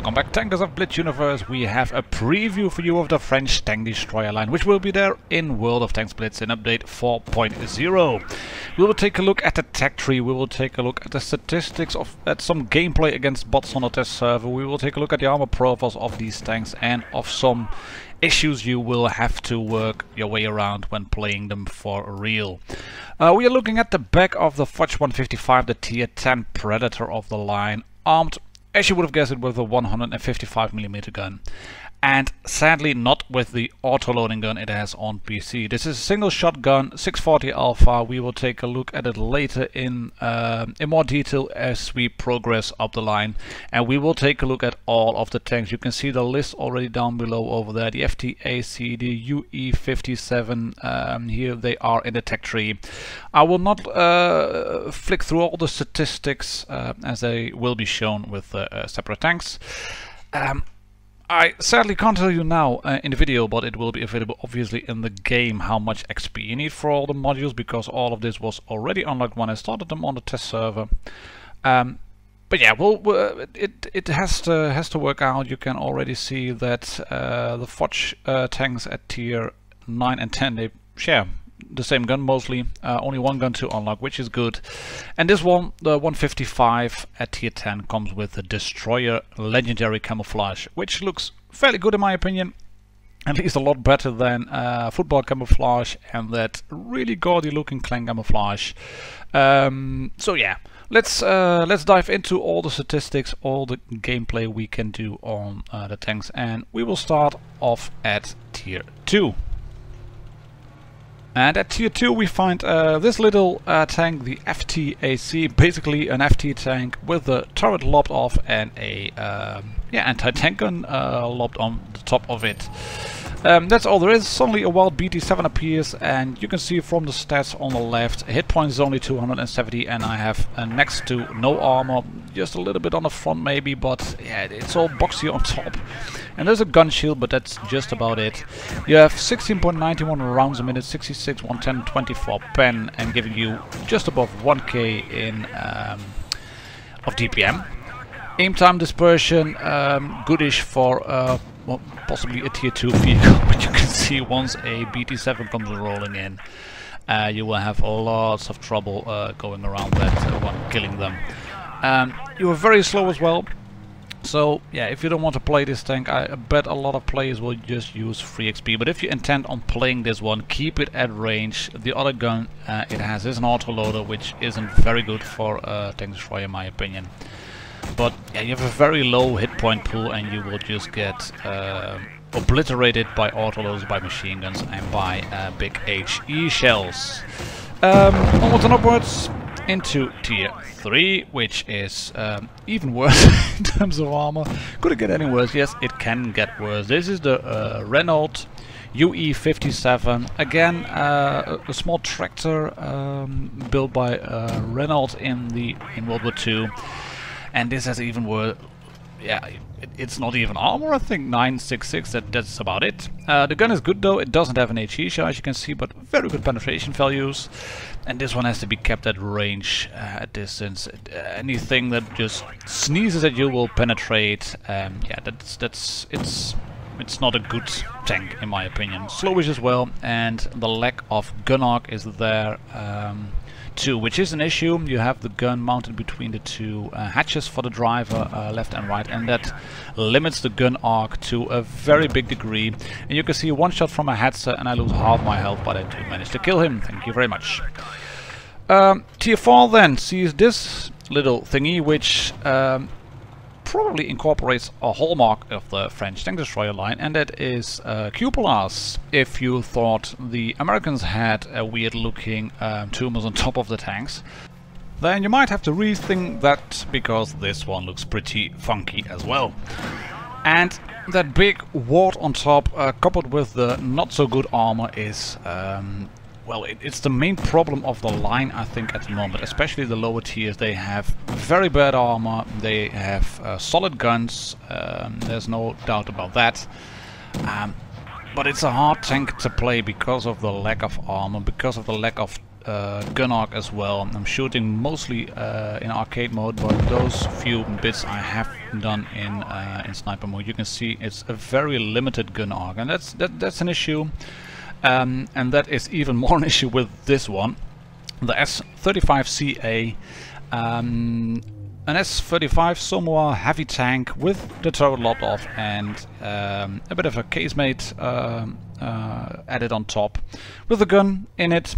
welcome back, tankers of Blitz Universe. We have a preview for you of the French tank destroyer line, which will be there in World of Tanks Blitz in update 4.0. We will take a look at the tech tree, we will take a look at the statistics at some gameplay against bots on the test server, we will take a look at the armor profiles of these tanks and of some issues you will have to work your way around when playing them for real. We are looking at the back of the Foch 155, the tier 10 Predator of the line, armed, as you would have guessed it, with a 155mm gun. And sadly not with the auto-loading gun it has on PC. This is a single shotgun, 640 Alpha. We will take a look at it later in more detail as we progress up the line. And we will take a look at all of the tanks. You can see the list already down below over there. The FTAC, the UE57, here they are in the tech tree. I will not flick through all the statistics as they will be shown with separate tanks. I sadly can't tell you now in the video, but it will be available obviously in the game how much XP you need for all the modules, because all of this was already unlocked when I started them on the test server. But yeah, it has to work out. You can already see that the Foch tanks at tier 9 and 10, they share the same gun mostly, only one gun to unlock, which is good. And this one, the 155 at tier 10, comes with the Destroyer Legendary Camouflage, which looks fairly good in my opinion, at least a lot better than football camouflage and that really gaudy looking clan camouflage. So yeah, let's dive into all the statistics, all the gameplay we can do on the tanks, and we will start off at tier 2. And at tier 2 we find this little tank, the FTAC, basically an FT tank with the turret lobbed off and a anti-tank gun lobbed on the top of it. That's all there is. Suddenly a wild BT7 appears, and you can see from the stats on the left, hit points is only 270, and I have next to no armor, just a little bit on the front maybe, but yeah, it's all boxy on top. And there's a gun shield, but that's just about it. You have 16.91 rounds a minute, 66, 110, 24 pen, and giving you just above 1k in of DPM. Aim time dispersion, goodish for well, possibly a tier 2 vehicle, but you can see once a BT7 comes rolling in, you will have lots of trouble going around that one, killing them. You are very slow as well. So yeah, if you don't want to play this tank, I bet a lot of players will just use free XP. But if you intend on playing this one, keep it at range. The other gun it has is an autoloader, which isn't very good for tank destroyer in my opinion. But yeah, you have a very low hit point pool, and you will just get obliterated by autoloaders, by machine guns, and by big HE shells. Onwards and upwards into tier 3, which is even worse in terms of armor. Could it get any worse? Yes, it can get worse. This is the Renault UE57. Again, a small tractor built by Renault in World War II. And this has even worse. Yeah, it's not even armor, I think 966, that's about it. The gun is good though, it doesn't have an HE shell as you can see, but very good penetration values. And this one has to be kept at range, at distance. Anything that just sneezes at you will penetrate. Yeah, it's not a good tank in my opinion. Slowish as well, and the lack of gun arc is there too, which is an issue. You have the gun mounted between the two hatches for the driver, left and right, and that limits the gun arc to a very big degree. And you can see one shot from a headset and I lose half my health, but I do manage to kill him. Thank you very much. Tier 4 then sees this little thingy, which probably incorporates a hallmark of the French tank destroyer line, and that is cupolas. If you thought the Americans had a weird looking tumors on top of the tanks, then you might have to rethink that, because this one looks pretty funky as well. And that big wart on top, coupled with the not so good armor, is well, it's the main problem of the line, I think, at the moment. Especially the lower tiers, they have very bad armor, they have solid guns, there's no doubt about that. But it's a hard tank to play because of the lack of armor, because of the lack of gun arc as well. I'm shooting mostly in arcade mode, but those few bits I have done in sniper mode, you can see it's a very limited gun arc, and that's an issue. And that is even more an issue with this one, the S35CA. An S35 somewhat heavy tank with the turret lopped off and a bit of a casemate added on top, with a gun in it.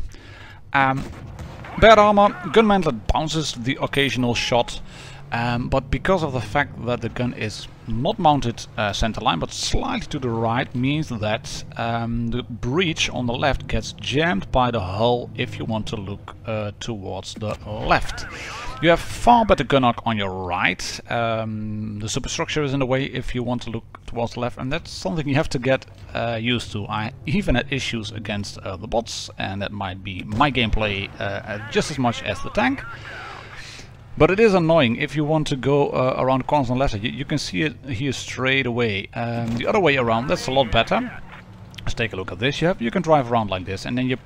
Bad armor, gun mantlet bounces the occasional shot, but because of the fact that the gun is not mounted center line but slightly to the right, means that the breech on the left gets jammed by the hull if you want to look towards the left. You have far better gun arc on your right. The superstructure is in the way if you want to look towards the left, and that's something you have to get used to. I even had issues against the bots, and that might be my gameplay just as much as the tank. But it is annoying if you want to go around corners on the left. You can see it here straight away. The other way around, that's a lot better. Let's take a look at this. You can drive around like this, and then you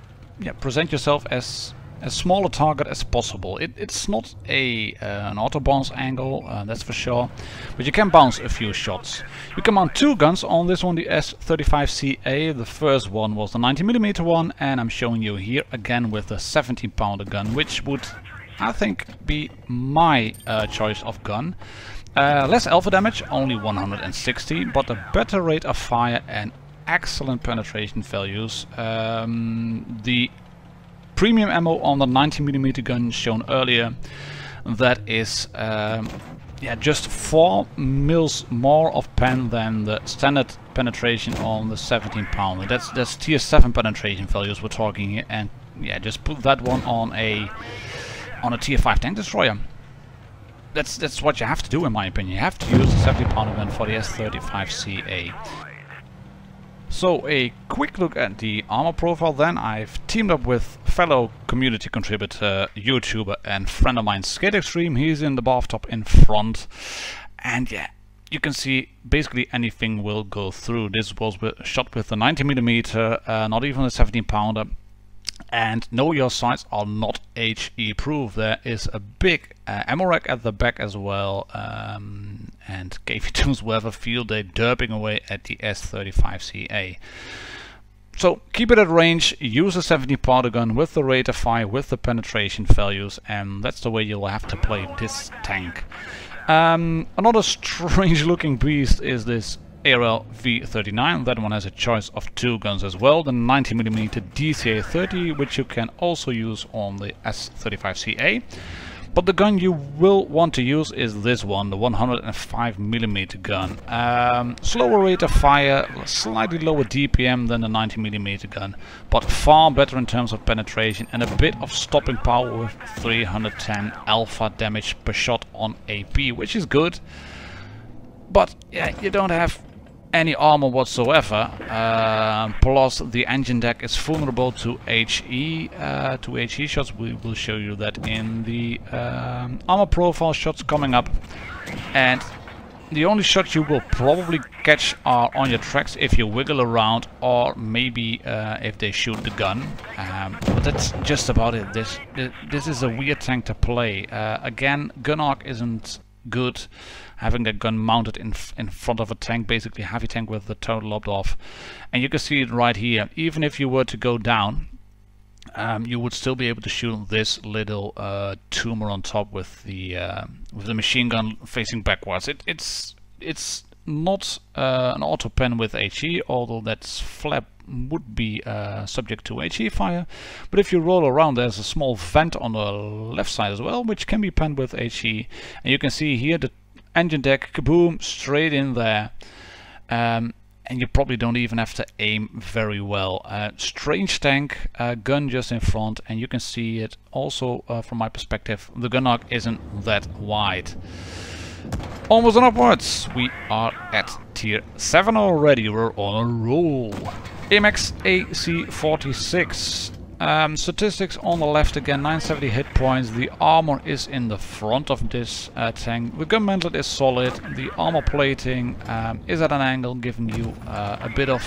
present yourself as small a target as possible. It's not an auto bounce angle, that's for sure, but you can bounce a few shots. You can mount two guns on this one, the S35CA. The first one was the 90mm one, and I'm showing you here again with the 17-pounder gun, which would, I think, be my choice of gun. Less alpha damage, only 160, but a better rate of fire and excellent penetration values. The premium ammo on the 90mm gun shown earlier, that is just 4 mils more of pen than the standard penetration on the 17-pounder. That's tier 7 penetration values we're talking here, and just put that one on a tier 5 tank destroyer. That's what you have to do, in my opinion. You have to use the 70-pounder gun for the S35CA. So a quick look at the armor profile then. I've teamed up with fellow community contributor, YouTuber and friend of mine, Skate Extreme. He's in the bathtub in front, and you can see basically anything will go through. This was shot with the 90mm, not even a 17-pounder. And no, your sights are not HE proof. There is a big ammo rack at the back as well, and KV2s will have a field day derping away at the S35CA. So keep it at range, use a 70-pounder gun with the rate of fire, with the penetration values, and that's the way you'll have to play this tank. Another strange looking beast is this ARL V39. That one has a choice of two guns as well, the 90mm DCA-30, which you can also use on the S35CA. But the gun you will want to use is this one, the 105mm gun. Slower rate of fire, slightly lower DPM than the 90mm gun, but far better in terms of penetration and a bit of stopping power with 310 alpha damage per shot on AP, which is good. But you don't have any armor whatsoever, plus the engine deck is vulnerable to HE shots. We will show you that in the armor profile shots coming up, and the only shots you will probably catch are on your tracks if you wiggle around, or maybe if they shoot the gun, but that's just about it. This is a weird tank to play. Again, gun arc isn't good. Having that gun mounted in front of a tank, basically a heavy tank with the turret lopped off, and you can see it right here. Even if you were to go down, you would still be able to shoot this little tumor on top with the machine gun facing backwards. It's not an auto pen with HE, although that flap would be subject to HE fire. But if you roll around, there's a small vent on the left side as well, which can be penned with HE. And you can see here the engine deck, kaboom, straight in there. And you probably don't even have to aim very well. Strange tank, gun just in front, and you can see it also from my perspective. The gun arc isn't that wide. Onwards and upwards. We are at tier 7 already. We're on a roll. Amex AC46. Statistics on the left again, 970 hit points. The armor is in the front of this tank. The gun mantlet is solid. The armor plating is at an angle, giving you a bit of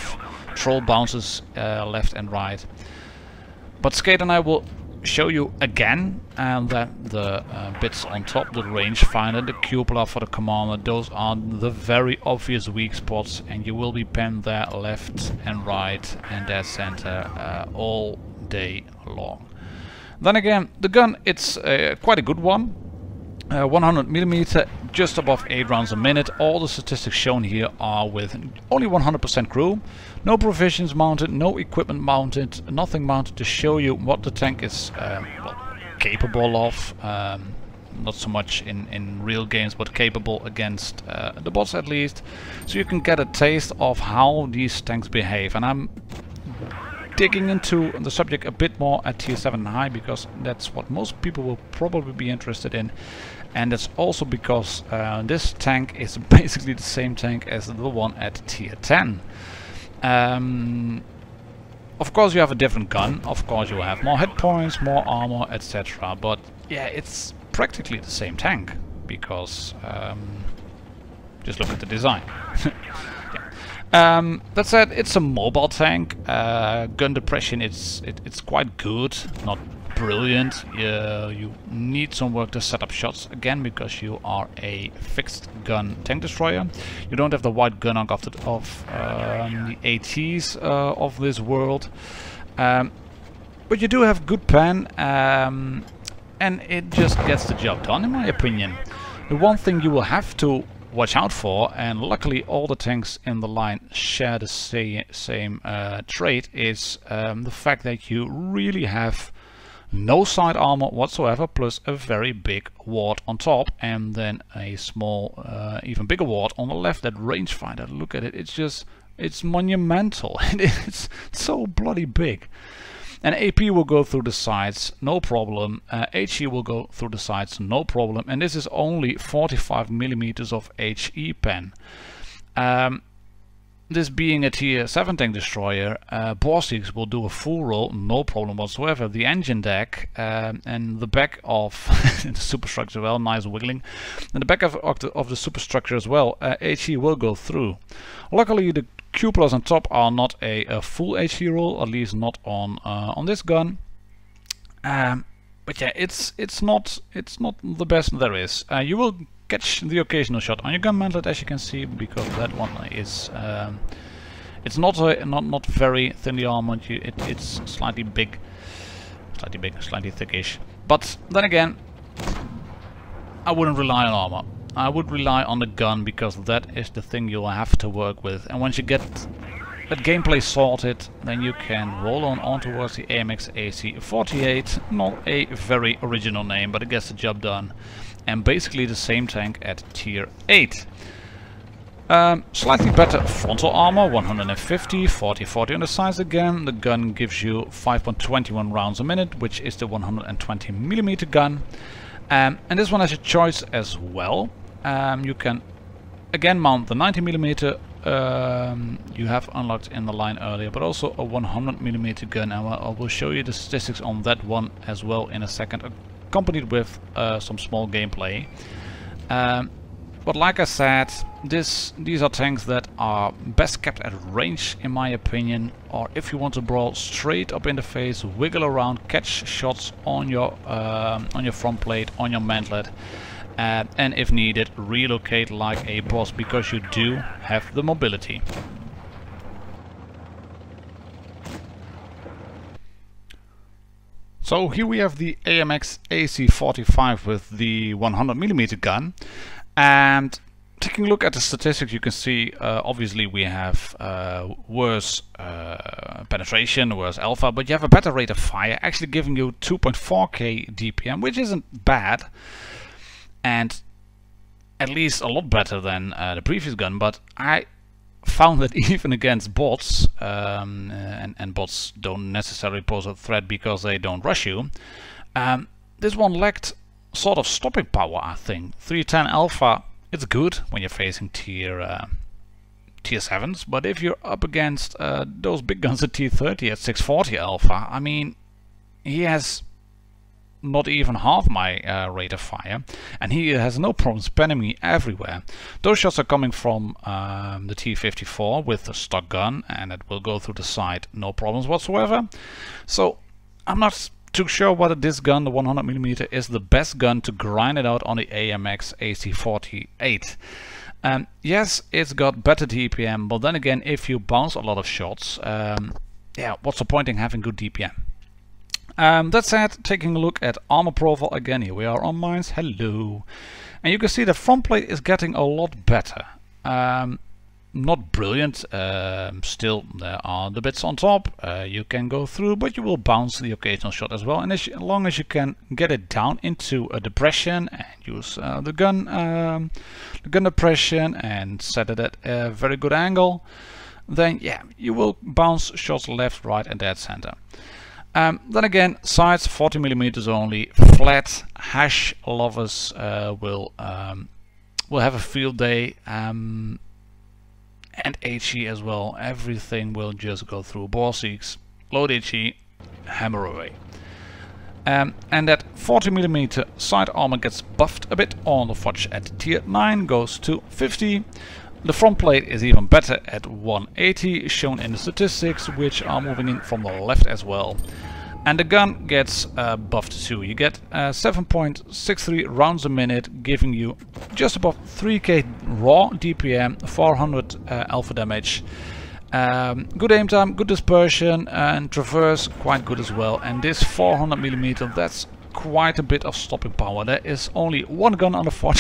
troll bounces left and right. But Skate and I will show you again that the bits on top, the rangefinder, the cupola for the commander, those are the very obvious weak spots, and you will be pinned there left and right and dead center all day long. Then again, the gun, it's quite a good one. 100mm, just above 8 rounds a minute. All the statistics shown here are with only 100% crew. No provisions mounted, no equipment mounted, nothing mounted to show you what the tank is well, capable of. Not so much in real games, but capable against the bots at least. So you can get a taste of how these tanks behave. And I'm digging into the subject a bit more at tier 7 and high, because that's what most people will probably be interested in. And that's also because this tank is basically the same tank as the one at tier 10. Of course you have a different gun, of course you have more hit points, more armor, etc. But yeah, it's practically the same tank, because just look at the design. That said, it's a mobile tank. Gun depression, it's quite good, not brilliant. You need some work to set up shots again, because you are a fixed gun tank destroyer. You don't have the wide gun arc of the ATs of this world, but you do have good pen, and it just gets the job done, in my opinion. The one thing you will have to watch out for, and luckily all the tanks in the line share the same trait, is the fact that you really have no side armor whatsoever, plus a very big ward on top, and then a small, even bigger ward on the left. That rangefinder, look at it, it's monumental. It's so bloody big. And AP will go through the sides, no problem. HE will go through the sides, no problem. And this is only 45mm of HE pen. This being a tier 7 tank destroyer, Borsigs will do a full roll, no problem whatsoever. The engine deck and the back of the superstructure, well, nice wiggling. And the back of the superstructure as well, HE will go through. Luckily the cupolas on top are not a full HE roll, at least not on this gun. But yeah, it's not the best there is. You will catch the occasional shot on your gun mantlet, as you can see, because that one is it's not very thinly armored. It's slightly big, slightly thickish. But then again, I wouldn't rely on armor. I would rely on the gun, because that is the thing you'll have to work with. And once you get that gameplay sorted, then you can roll on towards the AMX AC48. Not a very original name, but it gets the job done. And basically the same tank at tier 8. Slightly better frontal armor, 150, 40-40 on the sides again. The gun gives you 5.21 rounds a minute, which is the 120mm gun. And this one has a choice as well. You can again mount the 90mm you have unlocked in the line earlier, but also a 100mm gun, and I will show you the statistics on that one as well in a second, accompanied with some small gameplay. But like I said, these are tanks that are best kept at range, in my opinion, or if you want to brawl straight up in the face, wiggle around, catch shots on your front plate, on your mantlet, and if needed, relocate like a boss, because you do have the mobility. So here we have the AMX AC45 with the 100mm gun, and taking a look at the statistics, you can see obviously we have worse penetration, worse alpha, but you have a better rate of fire, actually giving you 2.4k DPM, which isn't bad, and at least a lot better than the previous gun. But I found that even against bots, and bots don't necessarily pose a threat because they don't rush you, this one lacked sort of stopping power, I think. 310 alpha, it's good when you're facing tier 7s, but if you're up against those big guns at tier 30 at 640 alpha, I mean, he has not even half my rate of fire, and he has no problem spamming me everywhere. Those shots are coming from the T54 with the stock gun, and it will go through the side, no problems whatsoever. So I'm not to show whether this gun, the 100mm, is the best gun to grind it out on the AMX AC48. Yes, it's got better DPM, but then again, if you bounce a lot of shots, yeah, what's the point in having good DPM? That said, taking a look at armor profile again, here we are on mines, hello. And you can see the front plate is getting a lot better. Not brilliant, still there are the bits on top, you can go through, but you will bounce the occasional shot as well. And as long as you can get it down into a depression and use the gun depression and set it at a very good angle, then yeah, you will bounce shots left, right and dead center. Then again, sights 40mm only, flat. Hash lovers will have a field day, and HE as well. Everything will just go through. Bore seeks, load HE, hammer away. And that 40mm side armor gets buffed a bit on the Foch at tier 9, goes to 50. The front plate is even better at 180, shown in the statistics, which are moving in from the left as well. And the gun gets buffed too. You get 7.63 rounds a minute, giving you just above 3k raw DPM, 400 alpha damage. Good aim time, good dispersion, and traverse quite good as well. And this 400mm, that's quite a bit of stopping power. There is only one gun on the Foch.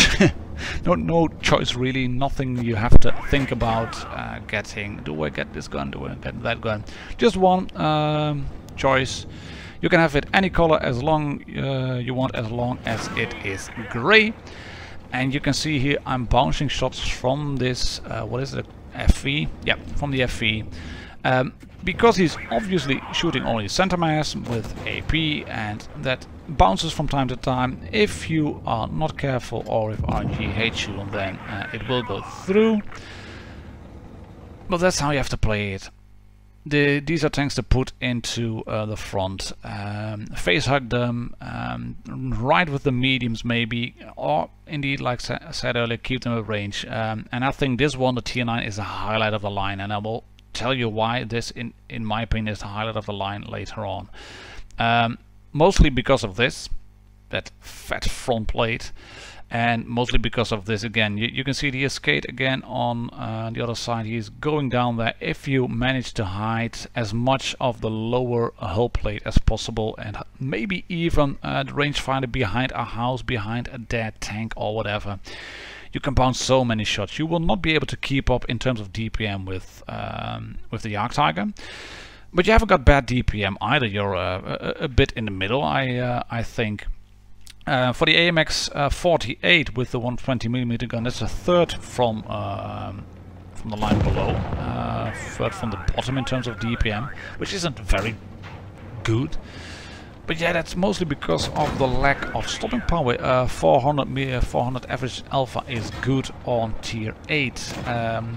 no choice really, nothing you have to think about getting. Do I get this gun? Do I get that gun? Just one choice. You can have it any color as long you want, as long as it is gray. And you can see here I'm bouncing shots from this what is it, FV? Yeah, from the FV. Because he's obviously shooting only center mass with AP, and that bounces from time to time. If you are not careful, or if RNG hates you, then it will go through. But that's how you have to play it. These are tanks to put into the front, face hug them, ride with the mediums maybe, or indeed, like I said earlier, keep them at range. And I think this one, the tier 9, is the highlight of the line, and I will tell you why this, in my opinion, is the highlight of the line later on. Mostly because of this, that fat front plate. And mostly because of this again. You can see the escape again on the other side. He's going down there. If you manage to hide as much of the lower hull plate as possible, and maybe even the rangefinder behind a house, behind a dead tank or whatever, you can bounce so many shots. You will not be able to keep up in terms of DPM with the Jagdtiger. But you haven't got bad DPM either. You're a bit in the middle, I think. For the AMX 48 with the 120mm gun, that's a third from the line below, third from the bottom in terms of DPM, which isn't very good. But yeah, that's mostly because of the lack of stopping power. 400 average alpha is good on tier 8,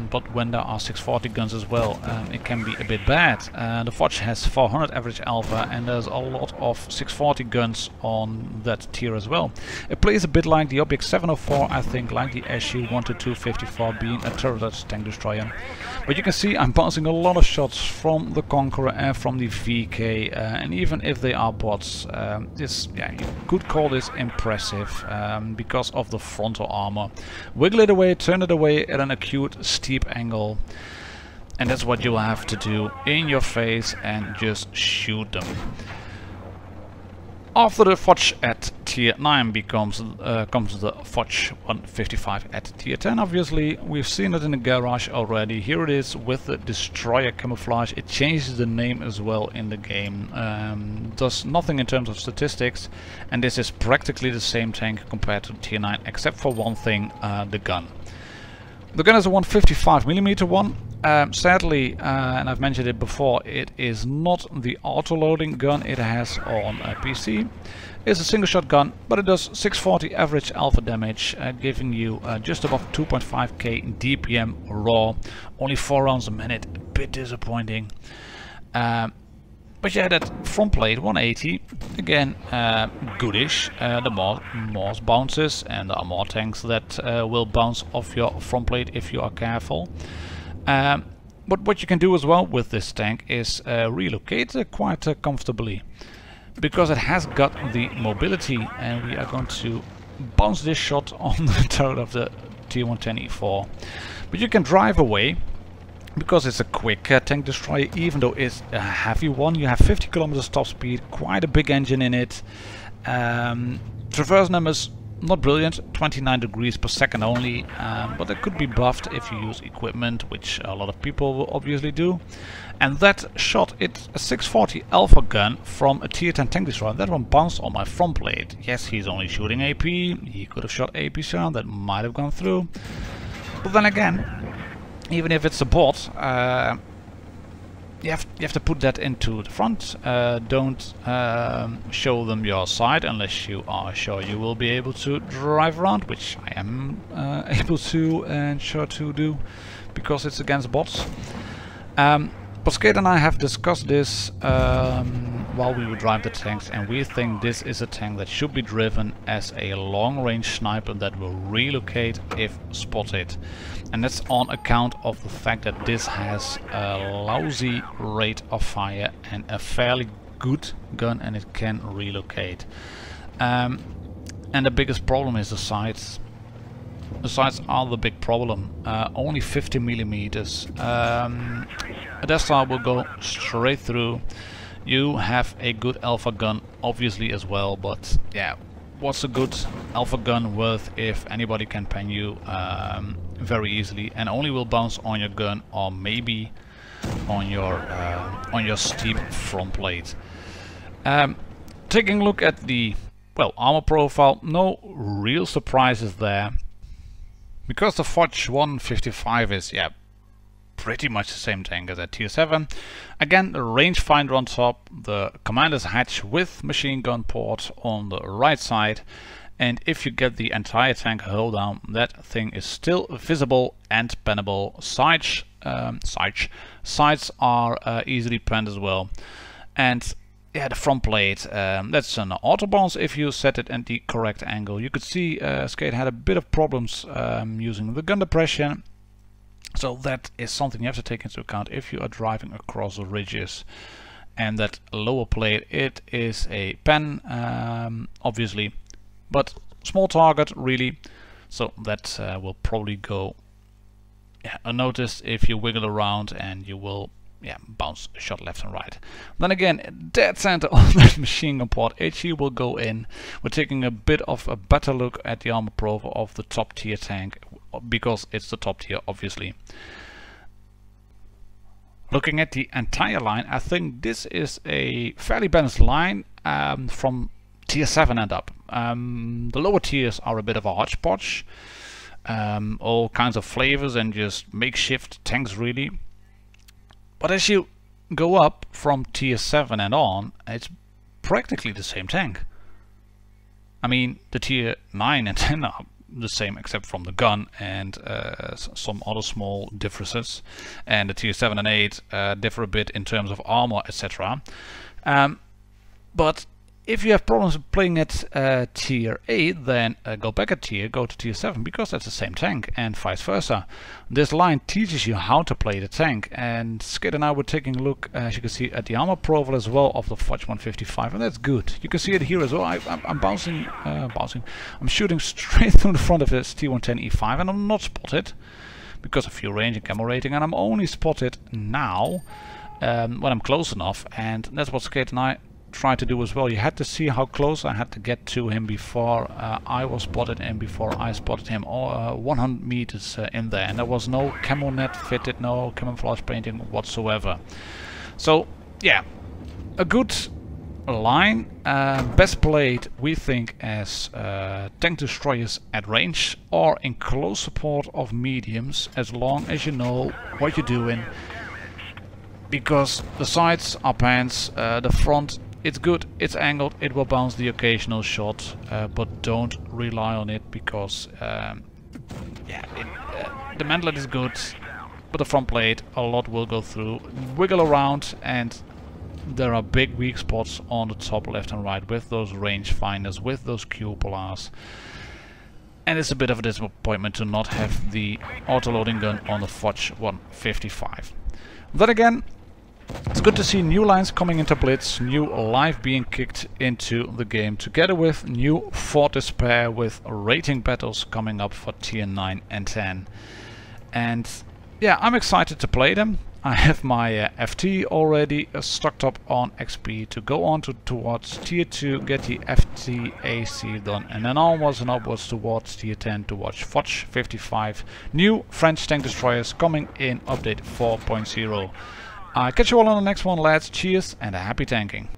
but when there are 640 guns as well, it can be a bit bad. The Foch has 400 average alpha, and there's a lot of 640 guns on that tier as well. It plays a bit like the Object 704, I think, like the SU-12254 being a turret tank destroyer. But you can see I'm bouncing a lot of shots from the Conqueror and from the VK, and even if they are bots, yeah, you could call this impressive because of the frontal armor. Wiggle it away, turn it away at an acute steep angle, and that's what you'll have to do in your face and just shoot them. After the Foch at tier 9 comes the Foch 155 at tier 10. Obviously, we've seen it in the garage already. Here it is with the destroyer camouflage. It changes the name as well in the game. Does nothing in terms of statistics, and this is practically the same tank compared to tier 9, except for one thing, the gun. The gun is a 155mm one. Sadly, and I've mentioned it before, it is not the auto-loading gun it has on a PC. It's a single shot gun, but it does 640 average alpha damage, giving you just above 2.5k DPM raw, only 4 rounds a minute, a bit disappointing. But yeah, that front plate 180, again, goodish. The Morse bounces, and there are more tanks that will bounce off your front plate if you are careful. But what you can do as well with this tank is relocate quite comfortably. because it has got the mobility, and we are going to bounce this shot on the turret of the T110E4. But you can drive away, because it's a quick tank destroyer, even though it's a heavy one. You have 50 kilometers top speed, quite a big engine in it. Traverse numbers not brilliant, 29 degrees per second only, but it could be buffed if you use equipment, which a lot of people will obviously do. And that shot, it's a 640 Alpha gun from a tier 10 tank destroyer. That one bounced on my front plate. Yes, he's only shooting AP, he could have shot AP sound, that might have gone through. But then again, even if it's a bot, you have to put that into the front. Don't show them your side unless you are sure you will be able to drive around, which I am able to and sure to do, because it's against bots. But Skate and I have discussed this while we would drive the tanks, and we think this is a tank that should be driven as a long-range sniper that will relocate if spotted. And that's on account of the fact that this has a lousy rate of fire and a fairly good gun, and it can relocate. And the biggest problem is the sights. The sights are the big problem. Only 50 millimeters. A Death Star will go straight through. You have a good alpha gun obviously as well, but yeah, what's a good alpha gun worth if anybody can pen you very easily and only will bounce on your gun or maybe on your steep front plate. Taking a look at the armor profile, no real surprises there, because the Foch 155 is pretty much the same tank as at tier 7. Again, the rangefinder on top, the commander's hatch with machine gun port on the right side, and if you get the entire tank hull down, that thing is still visible and pennable. Sights are easily penned as well. And yeah, the front plate, that's an auto bounce if you set it at the correct angle. You could see Skate had a bit of problems using the gun depression. So that is something you have to take into account if you are driving across the ridges. And that lower plate, it is a pen, obviously, but small target really, so that will probably go unnoticed if you wiggle around, and you will bounce a shot left and right. Then again, dead center on that machine gun port, HE will go in. We're taking a bit of a better look at the armor profile of the top tier tank, because it's the top tier obviously. Looking at the entire line, I think this is a fairly balanced line from tier 7 and up. The lower tiers are a bit of a hodgepodge, all kinds of flavors and just makeshift tanks really. But as you go up from tier 7 and on, it's practically the same tank. I mean, the tier 9 and 10 are the same except from the gun and some other small differences, and the tier 7 and 8 differ a bit in terms of armor, etc. But if you have problems playing at tier 8, then go back a tier, go to tier 7, because that's the same tank, and vice versa. This line teaches you how to play the tank, and Skid and I were taking a look, as you can see, at the armor profile as well of the Foch 155, and that's good. You can see it here as well. I'm bouncing. I'm shooting straight through the front of this T110E5, and I'm not spotted because of fuel range and camo rating, and I'm only spotted now when I'm close enough, and that's what Skate and I try to do as well. You had to see how close I had to get to him before I was spotted and before I spotted him 100 meters in there, and there was no camo net fitted, no camouflage painting whatsoever. So yeah, a good line, best played we think as tank destroyers at range or in close support of mediums, as long as you know what you're doing, because the sides are pants, the front, it's good, it's angled, it will bounce the occasional shot, but don't rely on it, because the mantlet is good, but the front plate, a lot will go through, wiggle around, and there are big weak spots on the top left and right with those range finders, with those cupolas. And it's a bit of a disappointment to not have the auto-loading gun on the Foch 155. Then again, It's good to see new lines coming into Blitz, new life being kicked into the game, together with new Fort Despair with rating battles coming up for tier 9 and 10. And yeah, I'm excited to play them. I have my FT already stocked up on XP to go on towards tier 2, get the FTAC done, and then onwards and upwards towards tier 10 to watch Foch 55 new French tank destroyers coming in update 4.0. I'll catch you all on the next one, lads. Cheers and a happy tanking.